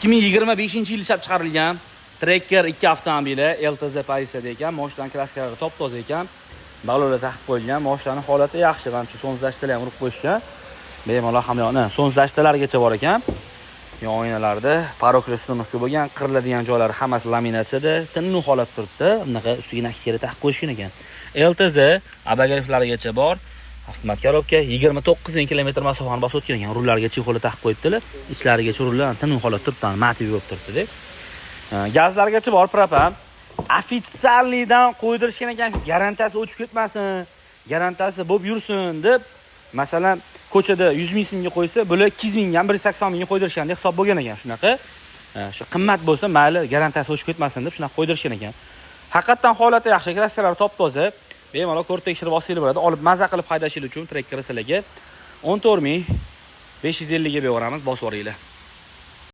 2025-yil ishlab chiqarilgan Tracker 2 avtomobili LTZ pozitsiyada ekan. Mashinaning kraskalari top-toza ekan. Balonlar taqib qo'yilgan. Mashinaning holati yaxshi, mana shu sonzlashtalar ham urib qo'yishgan. Bemalol hamyoni sonzlashtalargacha bor ekan. Yon oynalarda parokli ustunovka bo'lgan, qiriladigan joylari hammasi laminatsiyada, tinimli holatda turibdi. Bunaqa ustiga nakikari taqib qo'yishgan ekan. LTZ abagriflarigacha bor. Avtomat korobka 29 ming kilometr masofani bosib o'tgan ekan. Rullarga chexoli taqib qo'yibdilar. Ichlarigacha rullar tinimli holatda turibdi, motiv bo'lib turibdi-da. Gazlargacha bor, propan. Ofitsialnidan qo'ydirishgan ekan, garantiyasi o'chib ketmasin, garantiyasi bo'lib yursin deb, masalan, ko'chada 100 ming so'mga qo'ysa, bular 200 mingga ham 180 mingga qo'ydirishgan deb hisob bo'lgan ekan. Shunaqa, shu qimmat bo'lsa, mayli, garantiyasi o'chib ketmasin deb shunaqa qo'ydirishgan ekan. Haqiqatan holati yaxshi, kraskalari top-toza. Bemalol ko'rib tekshirib olsangiz bo'ladi. Olib maza qilib haydashingiz uchun Tracker sizlarga 14 ming 550 ga beramiz, bosib yuboringlar.